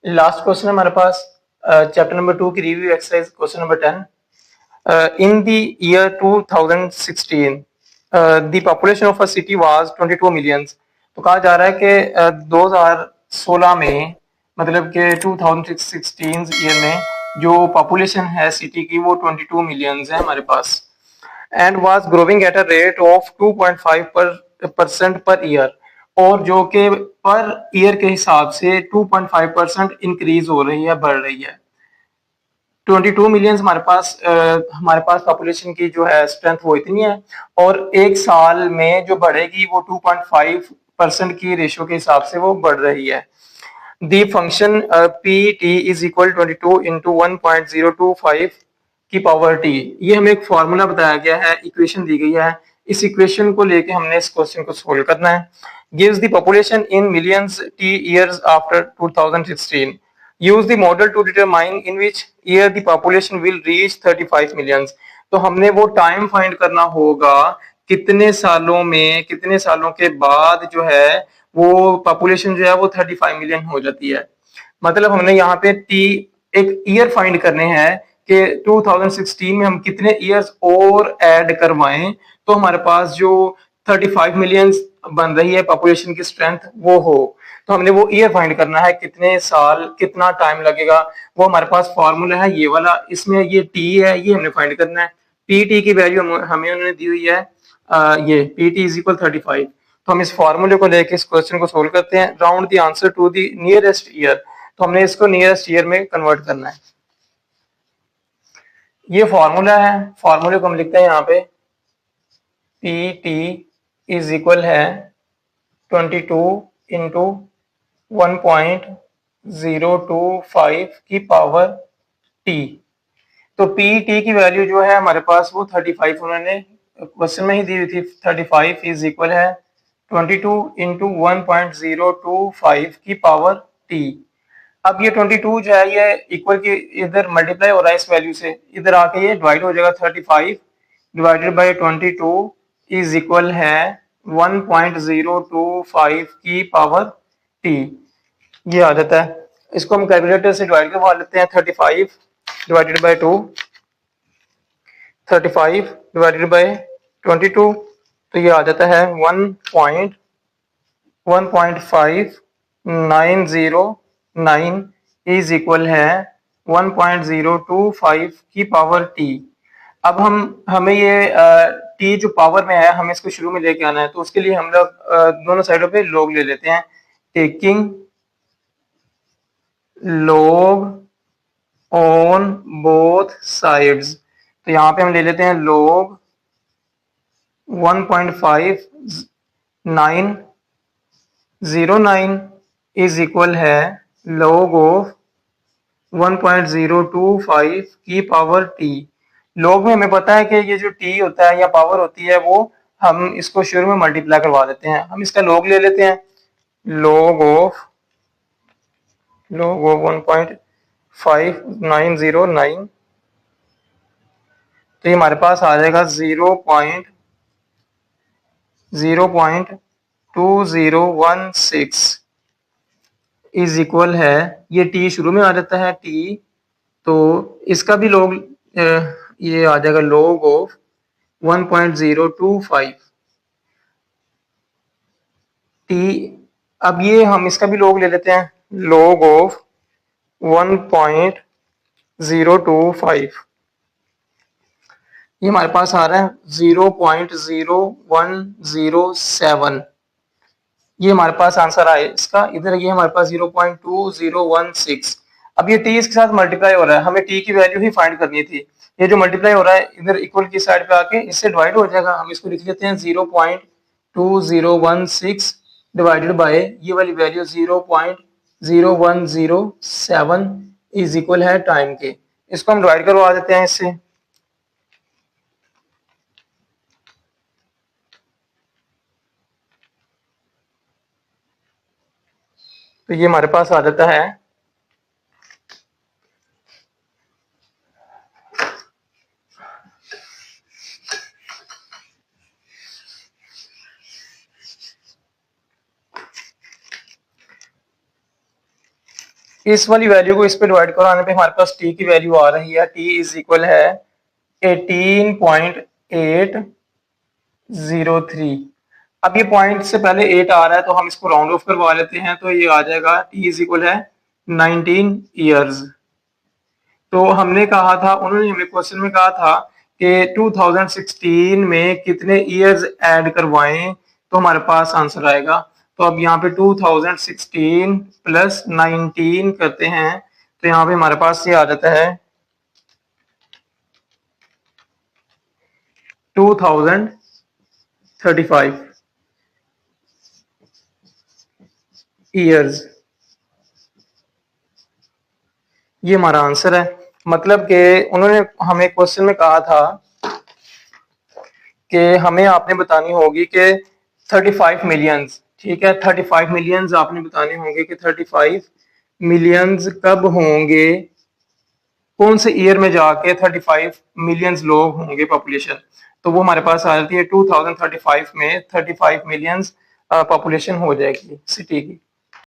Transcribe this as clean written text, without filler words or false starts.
Last question हमारे पास chapter number 2 की review exercise question number 10। In the year 2016 the population of a city was 22 millions। तो कहा जा रहा है कि 2016 में मतलब कि 2016 ईयर में जो पॉपुलेशन है सिटी की वो 22 मिलियंस है हमारे पास and was growing at a rate of 2.5% per year. और जो कि पर ईयर के हिसाब से 2.5% इंक्रीज हो रही है, बढ़ रही है। 22 मिलियंस हमारे पास पॉपुलेशन की जो है स्ट्रेंथ वो इतनी है, और एक साल में जो बढ़ेगी वो 2.5% की रेशियो के हिसाब से वो बढ़ रही है। The function P T is equal 22 into 1.025 की पावर टी। ये हमें एक फॉर्मूला बताया गया है, इक्वेशन दी गई है। इस इक्वेशन को लेके हमने इस क्वेश्चन को सोल्व करना है। Gives the population in millions T years after 2016। Use the model to determine in which year the population will reach 35 millions. तो हमने वो टाइम फाइंड करना होगा, कितने सालों में, कितने सालों के बाद जो है वो पॉपुलेशन जो है वो 35 मिलियन हो जाती है। मतलब हमने यहाँ पे टी एक ईयर फाइंड करने हैं कि 2016 में हम कितने ईयर्स और ऐड करवाएं तो हमारे पास जो 35 मिलियन बन रही है पॉपुलेशन की स्ट्रेंथ वो हो। तो हमने वो ईयर फाइंड करना है, कितने साल, कितना टाइम लगेगा। वो हमारे पास फॉर्मूला है ये वाला, इसमें ये टी है, ये हमने फाइंड करना है। पी टी की वैल्यू हमें उन्होंने दी हुई है ये पी टी इज इक्वल 35। तो हम इस फॉर्मूले को लेकर इस क्वेश्चन को सोल्व करते हैं। Round the answer to the nearest year. तो हमने इसको नियरेस्ट ईयर में कन्वर्ट करना है। ये फॉर्मूला है, फॉर्मूले को हम लिखते हैं यहाँ पे पी टी इज इक्वल है 22 इंटू 1.025 की पावर टी। तो पी टी की वैल्यू जो है हमारे पास वो 35 उन्होंने क्वेश्चन में ही दी हुई थी। 35 इज इक्वल है 22 इंटू 1.025 की पावर टी। अब ये 22 जो है ये इक्वल की इधर मल्टीप्लाई हो रहा है इस वैल्यू से, इधर आके ये डिवाइड हो जाएगा। 35 डिवाइडेड बाय 22 इज इक्वल है 1.025 की पावर टी। ये आ जाता है। इसको हम कैलकुलेटर से डिवाइड करवा लेते हैं। 35 डिवाइडेड बाय 2, 35 डिवाइडेड बाय 22, तो ये आ जाता है 1.5909 इज इक्वल है 1.025 की पावर टी। अब हमें ये टी जो पावर में है हमें इसको शुरू में लेके आना है, तो उसके लिए हम लोग दोनों साइडों पे log ले लेते हैं। Taking log on both sides, तो यहाँ पे हम ले लेते हैं log 1.5909 इज इक्वल है log ऑफ 1.025 की पावर टी। log में हमें पता है कि ये जो टी होता है या पावर होती है वो हम इसको शुरू में मल्टीप्लाई करवा देते हैं। हम इसका log ले लेते हैं। log ऑफ 1.5909, तो ये हमारे पास आ जाएगा 0.2016 इज इक्वल है, ये टी शुरू में आ जाता है टी, तो इसका भी log ये आ जाएगा log ऑफ 1.025 टी। अब ये हम इसका भी log ले लेते हैं, log ऑफ 1.025, ये हमारे पास आ रहा है 0.0107। ये हमारे पास आंसर आए इसका। इधर ये हमारे पास 0.2016। अब ये टी इसके साथ मल्टीप्लाई हो रहा है, हमें टी की वैल्यू ही फाइंड करनी थी। ये जो मल्टीप्लाई हो रहा है इधर इक्वल की साइड पे आके इससे डिवाइड हो जाएगा। हम इसको लिख लेते हैं 0.2016 डिवाइडेड बाय ये वाली वैल्यू 0.0107 इज इक्वल है टाइम के। इसको हम डिवाइड करवा देते हैं इससे। तो ये हमारे पास आ जाता है इस वाली वैल्यू को इस पे डिवाइड कराने पे हमारे पास टी की वैल्यू आ रही है, टी इज इक्वल है 18.803। अब ये पॉइंट से पहले 8 आ रहा है तो हम इसको राउंड ऑफ करवा लेते हैं, तो ये आ जाएगा टी इज इक्वल है 19 ईयर्स। तो हमने कहा था, उन्होंने हमें क्वेश्चन में कहा था कि 2016 में कितने ईयर्स ऐड करवाएं तो हमारे पास आंसर आएगा। तो अब यहाँ पे 2016 प्लस 19 करते हैं तो यहाँ पे हमारे पास ये आ जाता है 2035 ईयर्स। ये हमारा आंसर है। मतलब कि उन्होंने हमें क्वेश्चन में कहा था कि हमें आपने बतानी होगी कि 35 मिलियंस, ठीक है, 35 मिलियंस आपने बताने होंगे कि 35 मिलियंस कब होंगे, कौन से ईयर में जाके 35 मिलियंस लोग होंगे पॉपुलेशन। तो वो हमारे पास आ जाती है 2035 में 35 मिलियंस पॉपुलेशन हो जाएगी सिटी की।